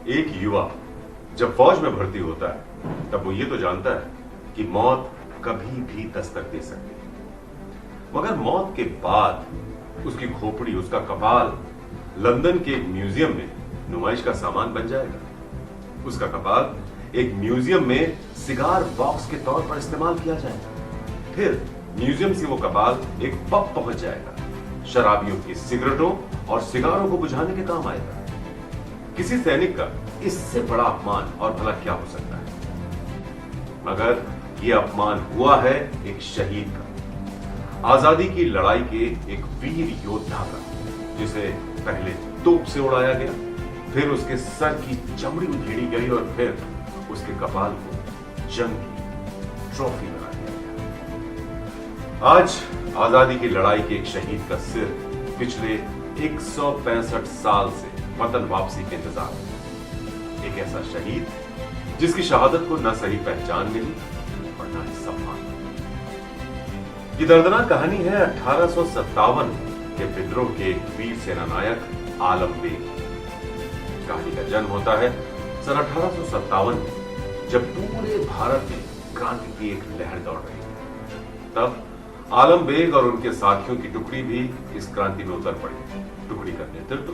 एक युवा जब फौज में भर्ती होता है तब वो ये तो जानता है कि मौत कभी भी दस्तक दे सकती है, मगर मौत के बाद उसकी खोपड़ी, उसका कपाल लंदन के एक म्यूजियम में नुमाइश का सामान बन जाएगा। उसका कपाल एक म्यूजियम में सिगार बॉक्स के तौर पर इस्तेमाल किया जाएगा। फिर म्यूजियम से वो कपाल एक पब पहुंच जाएगा, शराबियों की सिगरेटों और सिगारों को बुझाने के काम आएगा। किसी सैनिक का इससे बड़ा अपमान और भला क्या हो सकता है, मगर यह अपमान हुआ है एक शहीद का, आजादी की लड़ाई के एक वीर योद्धा का, जिसे पहले तोप से उड़ाया गया, फिर उसके सर की चमड़ी उधेड़ी गई और फिर उसके कपाल को जंग की ट्रॉफी बना दिया गया। आज आजादी की लड़ाई के एक शहीद का सिर पिछले 165 साल से वतन वापसी के इंतजार में। एक ऐसा शहीद जिसकी शहादत को न सही पहचान मिली और न ही सम्मान। ये दर्दनाक कहानी है 1857 के विद्रोह के एक वीर सेनानायक आलम बेग। कहानी का जन्म होता है सन 1857 में, जब पूरे भारत में क्रांति की एक लहर दौड़ रही थी। तब आलम बेग और उनके साथियों की टुकड़ी भी इस क्रांति में उतर पड़ी। टुकड़ी का नेतृत्व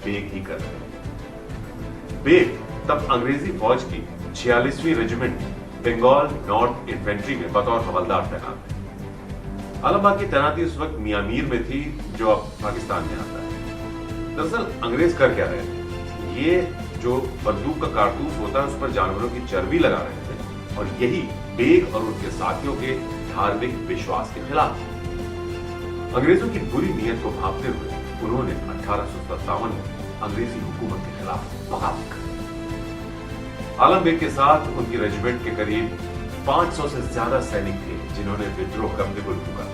बेग ही कर रहे थे। बेग तब अंग्रेजी फौज की 46वीं रेजिमेंट बंगाल नॉर्थ इन्फेंट्री में बतौर हवलदार तैनात थे। आलम बाग की तैनाती उस वक्त मियामीर में थी, जो अब पाकिस्तान में आता है। दरअसल अंग्रेज कर क्या रहे थे, ये जो बंदूक का कारतूस होता है उस पर जानवरों की चर्बी लगा रहे थे, और यही बेग और उनके साथियों के धार्मिक विश्वास के खिलाफ। अंग्रेजों की बुरी नीयत को भांपते हुए उन्होंने 1857 में अंग्रेजी हुकूमत के खिलाफ बगावत कर दी। आलम बेग के साथ उनकी रेजिमेंट के करीब 500 से ज्यादा सैनिक थे, जिन्होंने विद्रोह का बिगुल फूंका।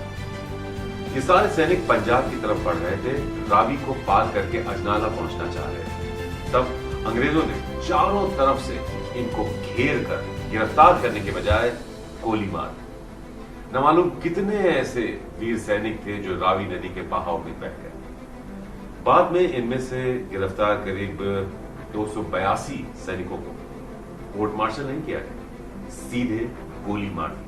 ये सारे सैनिक पंजाब की तरफ बढ़ रहे थे, रावी को पार करके अजनाला पहुंचना चाह रहे थे। तब अंग्रेजों ने चारों तरफ से इनको घेर कर गिरफ्तार करने के बजाय गोली मार दी। न मालूम कितने ऐसे वीर सैनिक थे जो रावी नदी के बहाव में बह गए। बाद में इनमें से गिरफ्तार करीब 282 सैनिकों को कोर्ट मार्शल नहीं किया गया, सीधे गोली मार दी।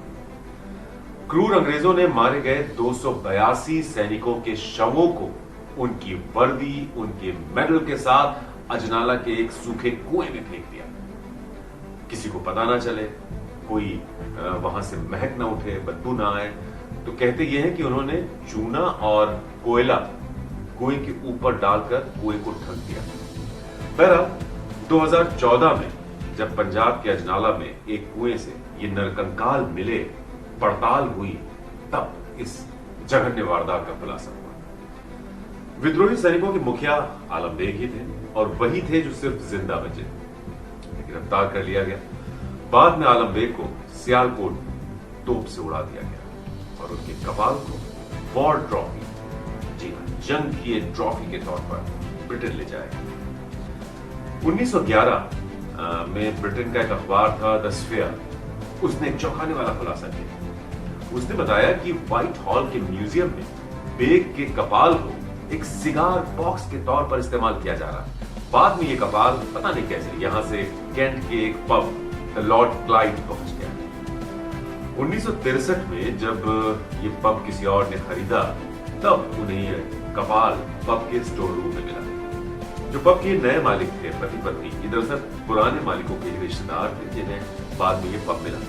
क्रूर अंग्रेजों ने मारे गए 282 सैनिकों के शवों को उनकी वर्दी, उनके मेडल के साथ अजनाला के एक सूखे कुएं में फेंक दिया। किसी को पता ना चले, कोई वहां से महक ना उठे, बदबू ना आए। तो कहते यह है कि उन्होंने चूना और कोयला कुएं के ऊपर डालकर कुएं को ढक दिया। बहरहाल 2014 में जब पंजाब के अजनाला में एक कुएं से ये नरकंकाल मिले, पड़ताल हुई, तब इस जघन्य वारदात का खुलासा हुआ। विद्रोही सैनिकों के मुखिया आलम बेग ही थे, और वही थे जो सिर्फ जिंदा बचे। गिरफ्तार कर लिया गया। बाद में आलम बेग को सियालकोट तोप से उड़ा दिया गया और उनके कपाल को वॉर ट्रॉफी, जी हाँ, जंग की एक ट्रॉफी के तौर पर ब्रिटेन ले जाया गया। 1911 में ब्रिटेन का एक अखबार था द स्फीयर, उसने एक चौंकाने वाला खुलासा किया। उसने बताया कि व्हाइट हॉल के म्यूजियम में बेग के कपाल को एक सिगार बॉक्स के तौर पर इस्तेमाल किया जा रहा है। बाद में ये कपाल पता नहीं कैसे यहां से कैंट के एक पब द लॉर्ड क्लाइड पहुंच गया। 1963 में जब ये पब किसी और ने खरीदा, तब उन्हें ये कपाल पब के स्टोर रूम में मिला। जो पब के नए मालिक थे, पति पत्नी, ये दरअसल पुराने मालिकों के रिश्तेदार थे, जिन्हें बाद में ये पब मिला।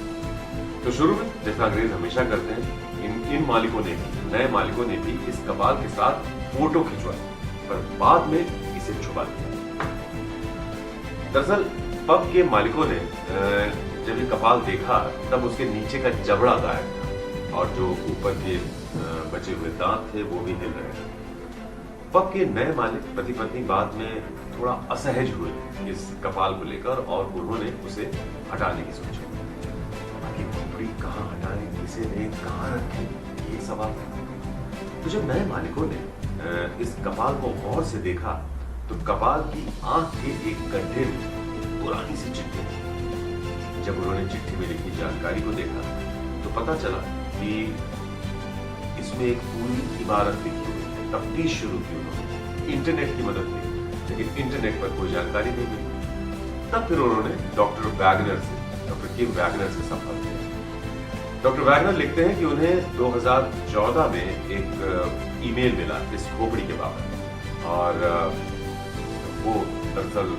तो शुरू में जैसा अंग्रेज हमेशा करते हैं, इन मालिकों ने भी, नए मालिकों ने भी इस कपाल के साथ फोटो खिंचवाई, पर बाद में इसे छुपा दिया। दरअसल पब के मालिकों ने जब ये कपाल देखा, तब उसके नीचे का जबड़ा गायब था और जो ऊपर के बचे हुए दांत थे वो भी हिल रहे थे। पब के नए मालिक पति पत्नी बाद में थोड़ा असहज हुए इस कपाल को लेकर, और उन्होंने उसे हटाने की सोची। बाकी खोपड़ी कहाँ हटाने, किसे ने कहाँ रखे, ये सवाल था। तो जब नए मालिकों ने इस कपाल को गौर से देखा, तो कपाल की आंख के एक गड्ढे में पुरानी सी चिट्ठी थी। जब उन्होंने चिट्ठी में लिखी जानकारी को देखा, तो पता चला कि इसमें एक पूरी इबारत लिखी हुई है। तफ्तीश शुरू की उन्होंने, इंटरनेट की मदद ली, लेकिन इंटरनेट पर कोई जानकारी नहीं मिली। तब फिर उन्होंने डॉक्टर वैगनर से, डॉक्टर किम वैगनर से संपर्क किया। डॉक्टर वैगनर लिखते हैं कि उन्हें 2014 में एक ईमेल मिला इस खोपड़ी के बाबत, और वो दरअसल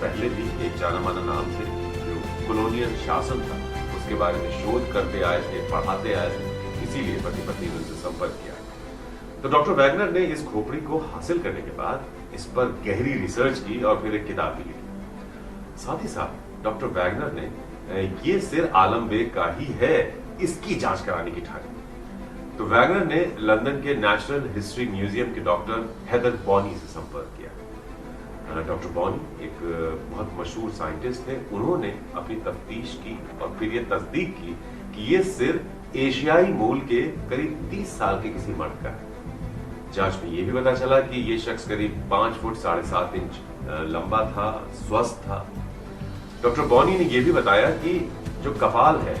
पहले भी एक जाना माना नाम थे जो कॉलोनियल शासन था उसके बारे में शोध करते आए थे, पढ़ाते आए थे, इसीलिए पति पत्नी ने उनसे संपर्क किया। तो डॉक्टर वैगनर ने इस खोपड़ी को हासिल करने के बाद इस पर गहरी रिसर्च की और फिर एक किताब भी लिखी। साथ ही साथ डॉक्टर वैगनर ने ये सिर आलम बेग का ही है इसकी जांच कराने की ठानी। तो वैगनर ने लंदन के नेशनल हिस्ट्री म्यूजियम के डॉक्टर हेदर बॉनी से संपर्क किया। डॉक्टर बॉनी एक बहुत मशहूर साइंटिस्ट थे। उन्होंने अपनी तफ्तीश की और फिर ये तस्दीक की कि ये सिर एशियाई मूल के करीब 30 साल के किसी मर्द का है। जांच में यह भी पता चला कि ये शख्स करीब 5 फुट 7.5 इंच लंबा था, स्वस्थ था। डॉक्टर बॉनी ने यह भी बताया कि जो कपाल है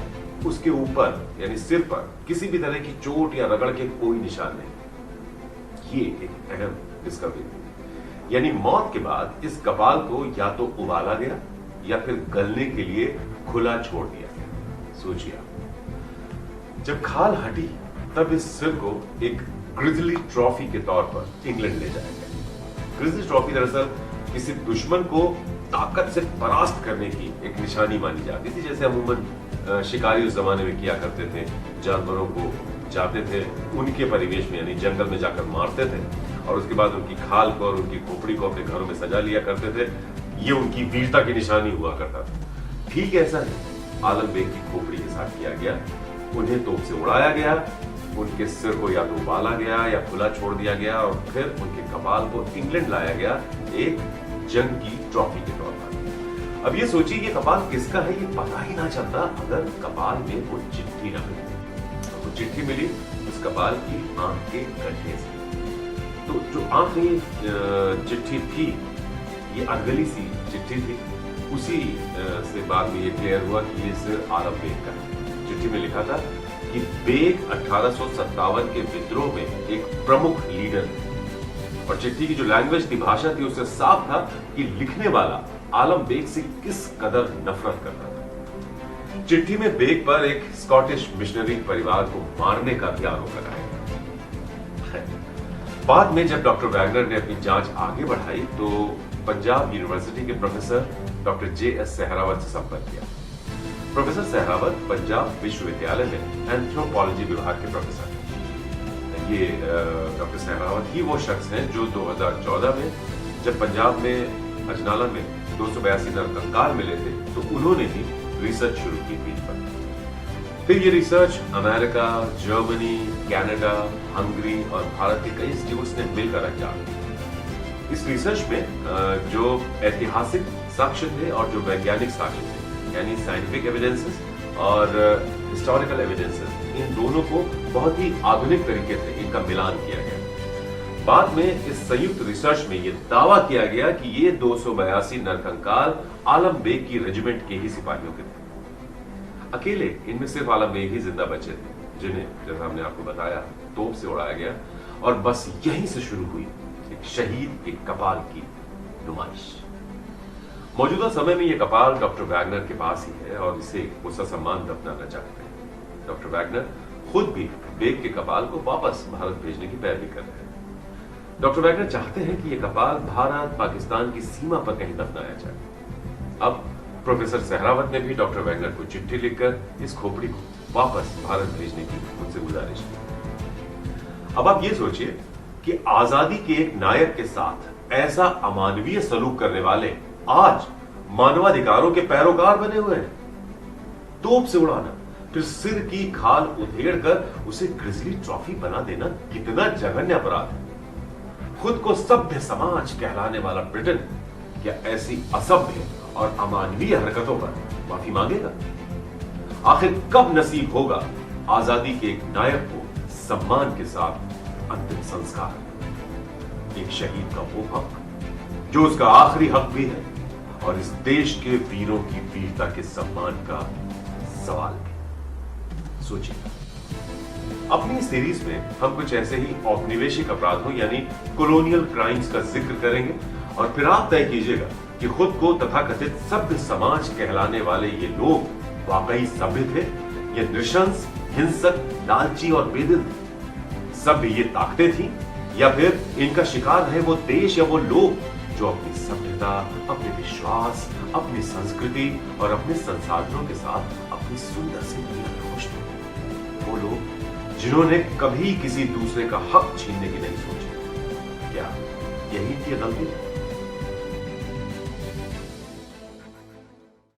उसके ऊपर यानी सिर पर किसी भी तरह की चोट या रगड़ के कोई निशान नहीं। ये एक अहम डिस्कवरी थी। यानी मौत के बाद इस कपाल को या तो उबाला गया या फिर गलने के लिए खुला छोड़ दिया गया। सोचिए, जब खाल हटी तब इस सिर को एक ग्रिजली ट्रॉफी के तौर पर इंग्लैंड ले जाया गया। ग्रिजली ट्रॉफी दरअसल किसी दुश्मन को ताकत से परास्त करने की एक निशानी मानी जाती थी, जैसे अमूमन शिकारी उस जमाने में किया करते थे। जानवरों को जाते थे, उनके परिवेश में यानी जंगल में जाकर मारते थे और उसके बाद उनकी खाल को और उनकी खोपड़ी को अपने घरों में सजा लिया करते थे। ये उनकी वीरता की निशानी हुआ करता था। ठीक ऐसा ही आलम बेग की खोपड़ी के साथ किया गया। उन्हें तोप से उड़ाया गया, उनके सिर को या तो उबाला गया या खुला छोड़ दिया गया और फिर उनके कपाल को इंग्लैंड लाया गया एक जंग की ट्रॉफी के तौर पर। अब ये सोचिए ये कपाल किसका है ये पता ही ना चलता अगर कपाल में वो चिट्ठी ना मिली। वो चिट्ठी मिली उस कपाल की आंख के गड्ढे से। तो जो आंख में चिट्ठी थी ये अनगली सी चिट्ठी थी। उसी से बाद में ये क्लियर हुआ कि ये सिर आलम बेग का है। चिट्ठी में लिखा था कि बेग 1857 के विद्रोह में एक प्रमुख लीडर थे और चिट्ठी की जो लैंग्वेज थी, भाषा थी, उससे साफ था कि लिखने वाला आलम बेग से किस कदर नफरत करता था। चिट्ठी में बेग पर एक स्कॉटिश मिशनरी परिवार को मारने का भी आरोप लगाया। बाद में जब डॉक्टर वैगनर ने अपनी जांच आगे बढ़ाई तो पंजाब यूनिवर्सिटी के प्रोफेसर डॉक्टर जे.एस. सहरावत से संपर्क किया। प्रोफेसर सहरावत पंजाब विश्वविद्यालय में एंथ्रोपोलॉजी विभाग के प्रोफेसर हैं। ये डॉक्टर सहरावत ही वो शख्स हैं जो 2014 में जब पंजाब में अजनाला में 282 नरकंकाल मिले थे तो उन्होंने ही रिसर्च शुरू की पीठ पर। फिर ये research America, Germany, Canada, Hungary और भारत के कई इंस्टीट्यूट्स ने मिलकर अंजाम दिया। इस रिसर्च में जो ऐतिहासिक साक्ष्य थे और जो वैज्ञानिक साक्ष्य थे यानी साइंटिफिक एविडेंसेस और हिस्टोरिकल एविडेंसेस, इन दोनों को बहुत ही आधुनिक तरीके से इनका मिलान किया गया। बाद में इस संयुक्त रिसर्च में यह दावा किया गया कि ये 282 नरकंकाल आलम बेग की रेजिमेंट के ही सिपाहियों के थे। अकेले इनमें सिर्फ आलम बेग ही जिंदा बचे थे जिन्हें, जैसा हमने आपको बताया, तोप से उड़ाया गया और बस यहीं से शुरू हुई एक शहीद के कपाल की नुमाइश। मौजूदा समय में यह कपाल डॉक्टर वैगनर के पास ही है और इसे वो ससम्मान दफनाना चाहते हैं। डॉक्टर वैगनर खुद भी बेग के कपाल को वापस भारत भेजने की पैरवी कर रहे हैं। डॉक्टर वैगनर चाहते हैं कि यह कपाल भारत पाकिस्तान की सीमा पर कहीं दफनाया जाए। अब प्रोफेसर सहरावत ने भी डॉक्टर वैगनर को चिट्ठी लिखकर इस खोपड़ी को वापस भारत भेजने की उनसे गुजारिश की। अब आप ये सोचिए कि आजादी के एक नायक के साथ ऐसा अमानवीय सलूक करने वाले आज मानवाधिकारों के पैरोकार बने हुए हैं। तोप से उड़ाना, फिर सिर की खाल उधेड़ कर उसे ग्रिजली ट्रॉफी बना देना कितना जघन्य अपराध है। खुद को सभ्य समाज कहलाने वाला ब्रिटेन क्या ऐसी असभ्य और अमानवीय हरकतों पर माफी मांगेगा? आखिर कब नसीब होगा आजादी के एक नायक को सम्मान के साथ अंतिम संस्कार? एक शहीद का वो हक जो उसका आखिरी हक भी है और इस देश के वीरों की वीरता के सम्मान का सवाल भी। सोचिए, अपनी सीरीज में हम कुछ ऐसे ही औपनिवेशिक अपराधों यानी कॉलोनियल क्राइम्स का जिक्र करेंगे और फिर आप तय कीजिएगा कि खुद को तथाकथित सभ्य समाज कहलाने वाले ये लोग वाकई सभ्य थे या नृशंस, हिंसक, लालची और बेदिल थे? सभ्य ये ताकतें थी या फिर इनका शिकार है वो देश या वो लोग जो अपनी सभ्यता, अपने विश्वास, अपनी संस्कृति और अपने संसाधनों के साथ अपनी सुंदर से दुनिया में खुश थे? वो लोग जिन्होंने कभी किसी दूसरे का हक छीनने की नहीं सोची। क्या यही थी गलती?